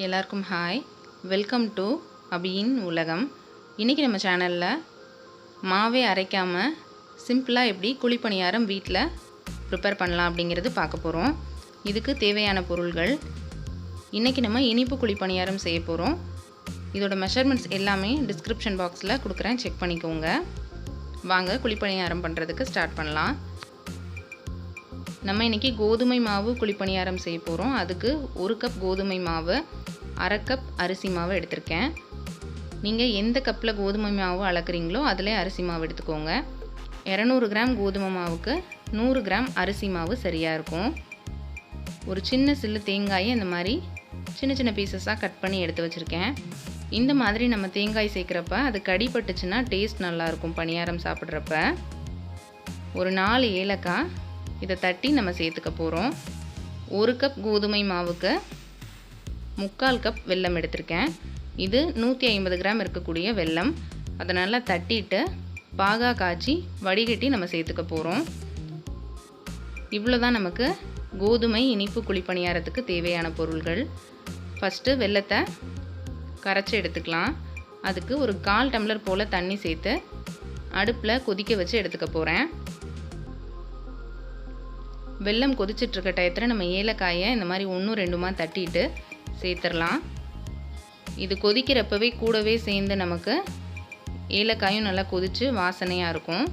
எல்லாருக்கும் hi, welcome to அபியின் உலகம். இன்றைக்கி நம்ம சேனலில் மாவே அரைக்காமல் சிம்பிளாக எப்படி குழிப்பணியாரம் வீட்டில் ப்ரிப்பேர் பண்ணலாம் அப்படிங்கிறது பார்க்க போகிறோம். இதுக்கு தேவையான பொருள்கள், இன்றைக்கி நம்ம இனிப்பு குழிப்பணியாரம் செய்ய போகிறோம். இதோட மெஷர்மெண்ட்ஸ் எல்லாமே டிஸ்கிரிப்ஷன் பாக்ஸில் கொடுக்குறேன், செக் பண்ணிக்கோங்க. வாங்க குழிப்பணியாரம் பண்ணுறதுக்கு ஸ்டார்ட் பண்ணலாம். நம்ம இன்றைக்கி கோதுமை மாவு குழிப்பணியாரம் செய்ய போகிறோம். அதுக்கு 1 கப் கோதுமை மாவு, 1/2 கப் அரிசி மாவு எடுத்திருக்கேன். நீங்கள் எந்த கப்பில் கோதுமை மாவு அளக்குறீங்களோ அதிலே அரிசி மாவு எடுத்துக்கோங்க. 200 கிராம் கோதுமை மாவுக்கு 100 கிராம் அரிசி மாவு சரியாக இருக்கும். ஒரு சின்ன சில்லு தேங்காயை இந்த மாதிரி சின்ன சின்ன பீசஸாக கட் பண்ணி எடுத்து வச்சுருக்கேன். இந்த மாதிரி நம்ம தேங்காய் சேர்க்குறப்ப அது கடிப்பட்டுச்சுன்னா டேஸ்ட் நல்லாயிருக்கும் பணியாரம் சாப்பிட்றப்ப. ஒரு 4 ஏலக்காய் இதை தட்டி நம்ம சேர்த்துக்க போகிறோம். 1 கப் கோதுமை மாவுக்கு 3/4 கப் வெல்லம் எடுத்திருக்கேன். இது 150 கிராம் இருக்கக்கூடிய வெல்லம். அதை நல்லா தட்டிட்டு பாகா காய்ச்சி வடிகட்டி நம்ம சேர்த்துக்க போகிறோம். இவ்வளோ தான் நமக்கு கோதுமை இனிப்பு குழிப்பணியாரத்துக்கு தேவையான பொருள்கள். ஃபஸ்ட்டு வெல்லத்தை கரைச்சி எடுத்துக்கலாம். அதுக்கு ஒரு 1/4 டம்ளர் போல் தண்ணி சேர்த்து அடுப்பில் கொதிக்க வச்சு எடுத்துக்க போகிறேன். வெல்லம் கொதிச்சிட்ருக்க டயத்தில் நம்ம ஏலக்காயை இந்த மாதிரி 1-2 தட்டிட்டு சேர்த்துடலாம். இது கொதிக்கிறப்பவே கூடவே சேர்ந்து நமக்கு ஏலக்காயும் நல்லா கொதித்து வாசனையாக இருக்கும்.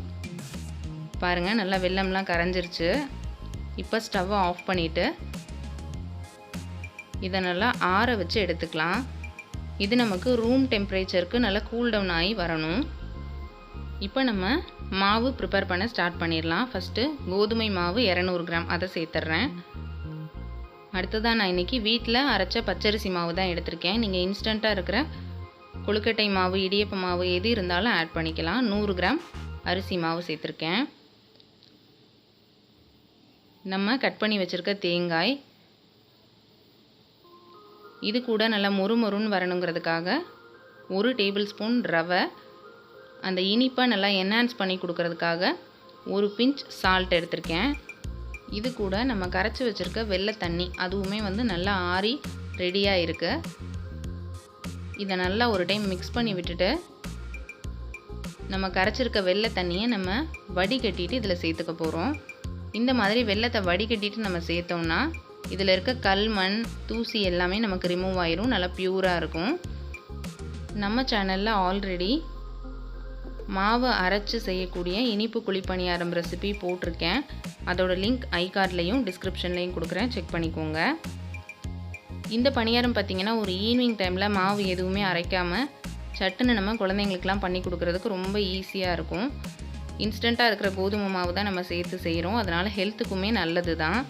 பாருங்கள், நல்லா வெல்லம்லாம் கரைஞ்சிருச்சு. இப்போ ஸ்டவ்வை ஆஃப் பண்ணிவிட்டு இதை நல்லா ஆற வச்சு எடுத்துக்கலாம். இது நமக்கு ரூம் டெம்பரேச்சருக்கு நல்லா கூல் டவுன் ஆகி வரணும். இப்போ நம்ம மாவு ப்ரிப்பேர் பண்ண ஸ்டார்ட் பண்ணிடலாம். ஃபஸ்ட்டு கோதுமை மாவு 200 கிராம் அதை சேர்த்துட்றேன். அடுத்ததாக நான் இன்றைக்கி வீட்டில் அரைச்ச பச்சரிசி மாவு தான் எடுத்திருக்கேன். நீங்கள் இன்ஸ்டண்ட்டாக இருக்கிற கொழுக்கட்டை மாவு, இடியப்ப மாவு எது இருந்தாலும் ஆட் பண்ணிக்கலாம். 100 கிராம் அரிசி மாவு சேர்த்துருக்கேன். நம்ம கட் பண்ணி வச்சுருக்க தேங்காய், இது கூட நல்லா மொறுமொறுன்னு வரணுங்கிறதுக்காக 1 டேபிள் ஸ்பூன் ரவை, அந்த இனிப்பை நல்லா என்ஹான்ஸ் பண்ணி கொடுக்கறதுக்காக 1 பிஞ்ச் சால்ட் எடுத்திருக்கேன். இது கூட நம்ம கரைச்சி வச்சுருக்க வெள்ளை தண்ணி, அதுவுமே நல்லா ஆறி ரெடியாக இருக்குது. இதை நல்லா ஒரு டைம் மிக்ஸ் பண்ணி விட்டுட்டு நம்ம கரைச்சிருக்க வெள்ளை தண்ணியை நம்ம வடிகட்டிட்டு இதில் சேர்த்துக்க போகிறோம். இந்த மாதிரி வெள்ளத்தை வடிகட்டிட்டு நம்ம சேர்த்தோம்னா இதில் இருக்க கல், மண், தூசி எல்லாமே நமக்கு ரிமூவ் ஆயிரும், நல்லா பியூராக இருக்கும். நம்ம சேனலில் ஆல்ரெடி மாவை அரைச்சி செய்யக்கூடிய இனிப்பு குழிப்பணியாரம் ரெசிபி போட்டிருக்கேன். அதோட லிங்க் ஐகார்ட்லேயும் டிஸ்கிரிப்ஷன்லேயும் கொடுக்குறேன், செக் பண்ணிக்கோங்க. இந்த பணியாரம் பார்த்திங்கன்னா ஒரு ஈவினிங் டைமில் மாவு எதுவுமே அரைக்காமல் சட்டுன்னு நம்ம குழந்தைங்களுக்குலாம் பண்ணி கொடுக்குறதுக்கு ரொம்ப ஈஸியாக இருக்கும். இன்ஸ்டண்ட்டாக இருக்கிற கோதுமை மாவு தான் நம்ம சேர்த்து செய்கிறோம், அதனால் ஹெல்த்துக்குமே நல்லது தான்.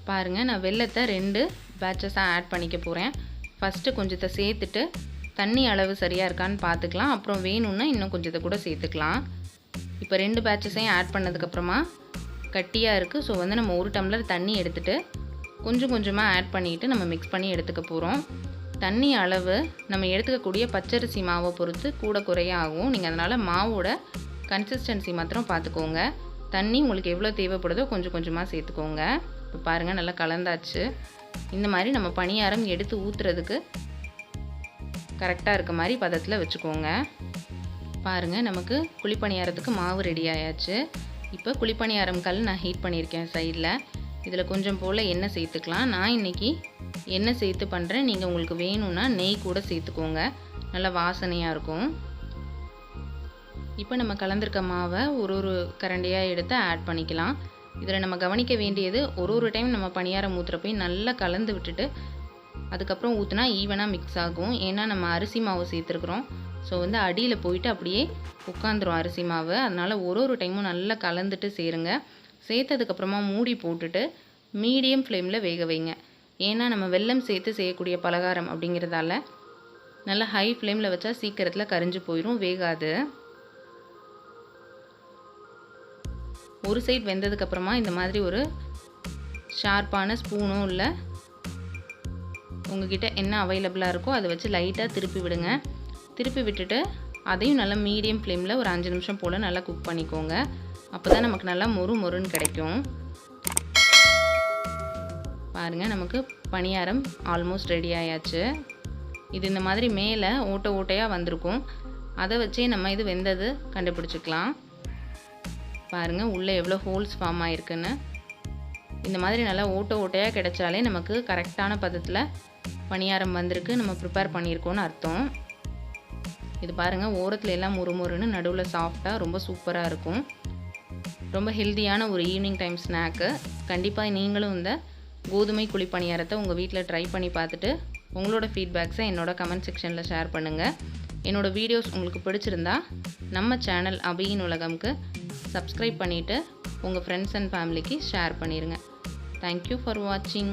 பாருங்கள், நான் வெல்லத்தை 2 பேட்சஸாக ஆட் பண்ணிக்க போகிறேன். ஃபஸ்ட்டு கொஞ்சத்தை சேர்த்துட்டு தண்ணி அளவு சரியாக இருக்கான்னு பார்த்துக்கலாம். அப்புறம் வேணும்னா இன்னும் கொஞ்சத்தை கூட சேர்த்துக்கலாம். இப்போ 2 பேட்சஸையும் ஆட் பண்ணதுக்கப்புறமா கட்டியாக இருக்குது. ஸோ நம்ம 1 டம்ளர் தண்ணி எடுத்துகிட்டு கொஞ்சம் கொஞ்சமாக ஆட் பண்ணிவிட்டு நம்ம மிக்ஸ் பண்ணி எடுத்துக்க போகிறோம். தண்ணி அளவு நம்ம எடுத்துக்கக்கூடிய பச்சரிசி மாவை பொறுத்து கூட குறைய ஆகும். நீங்கள் அதனால் மாவோட கன்சிஸ்டன்சி மாத்திரம் பார்த்துக்கோங்க. தண்ணி உங்களுக்கு எவ்வளோ தேவைப்படுதோ கொஞ்சம் கொஞ்சமாக சேர்த்துக்கோங்க. இப்போ பாருங்கள், நல்லா கலந்தாச்சு. இந்த மாதிரி நம்ம பணியாரம் எடுத்து ஊற்றுறதுக்கு கரெக்டாக இருக்க மாதிரி பதத்தில் வச்சுக்கோங்க. பாருங்கள், நமக்கு குழிப்பணியாரத்துக்கு மாவு ரெடி ஆயாச்சு. இப்போ குழிப்பணியாரம் கல் நான் ஹீட் பண்ணியிருக்கேன் சைடில். இதில் கொஞ்சம் போல் எண்ணெய் சேர்த்துக்கலாம். நான் இன்றைக்கி எண்ணெய் சேர்த்து பண்ணுறேன். நீங்கள் உங்களுக்கு வேணும்னா நெய் கூட சேர்த்துக்கோங்க, நல்லா வாசனையாக இருக்கும். இப்போ நம்ம கலந்துருக்க மாவை ஒரு கரண்டியாக எடுத்து ஆட் பண்ணிக்கலாம். இதில் நம்ம கவனிக்க வேண்டியது, ஒரு டைம் நம்ம பணியாரம் ஊற்றுறப்ப நல்லா கலந்து விட்டுட்டு அதுக்கப்புறம் ஊற்றினா ஈவனாக மிக்ஸ் ஆகும். ஏன்னா நம்ம அரிசி மாவு சேர்த்துருக்குறோம். ஸோ அடியில் போயிட்டு அப்படியே உட்காந்துரும் அரிசி மாவு. அதனால் ஒரு டைமும் நல்லா கலந்துட்டு சேருங்க. சேர்த்ததுக்கப்புறமா மூடி போட்டுட்டு மீடியம் ஃப்ளேமில் வேக வைங்க. ஏன்னா நம்ம வெல்லம் சேர்த்து செய்யக்கூடிய பலகாரம் அப்படிங்கிறதால நல்லா ஹை ஃப்ளேமில் வச்சா சீக்கிரத்தில் கரிஞ்சு போயிடும், வேகாது. ஒரு சைட் வெந்ததுக்கப்புறமா இந்த மாதிரி ஒரு ஷார்ப்பான ஸ்பூனும் இல்லை, உங்ககிட்ட என்ன அவைலபிளாக இருக்கோ அதை வச்சு லைட்டாக திருப்பி விடுங்க. திருப்பி விட்டுட்டு அதையும் நல்லா மீடியம் ஃப்ளேமில் ஒரு 5 நிமிஷம் போல் நல்லா குக் பண்ணிக்கோங்க. அப்போ தான் நமக்கு நல்லா மொறுன்னு கிடைக்கும். பாருங்கள், நமக்கு பணியாரம் ஆல்மோஸ்ட் ரெடி ஆயாச்சு. இது இந்த மாதிரி மேலே ஓட்டை ஓட்டையாக வந்திருக்கும். அதை வச்சே நம்ம இது வெந்தது கண்டுபிடிச்சிக்கலாம். பாருங்கள் உள்ளே எவ்வளோ ஹோல்ஸ் ஃபார்ம் ஆகிருக்குன்னு. இந்த மாதிரி நல்லா ஓட்டை ஓட்டையாக கிடைச்சாலே நமக்கு கரெக்டான பதத்தில் பணியாரம் வந்திருக்கு, நம்ம ப்ரிப்பேர் பண்ணியிருக்கோன்னு அர்த்தம். இது பாருங்கள் ஓரத்தில் எல்லாம் முறுமுறுன்னு, நடுவில் சாஃப்டாக ரொம்ப சூப்பராக இருக்கும். ரொம்ப ஹெல்த்தியான ஒரு ஈவினிங் டைம் ஸ்நாக்கு. கண்டிப்பாக நீங்களும் இந்த கோதுமை குழி பணியாரத்தை உங்கள் வீட்டில் ட்ரை பண்ணி பார்த்துட்டு உங்களோட ஃபீட்பேக்ஸை என்னோட கமெண்ட் செக்ஷனில் ஷேர் பண்ணுங்கள். என்னோடய வீடியோஸ் உங்களுக்கு பிடிச்சிருந்தா நம்ம சேனல் அபியின் உலகம்க்கு சப்ஸ்கிரைப் பண்ணிவிட்டு உங்கள் ஃப்ரெண்ட்ஸ் அண்ட் ஃபேமிலிக்கு ஷேர் பண்ணிடுங்க. தேங்க்யூ ஃபார் வாட்சிங்.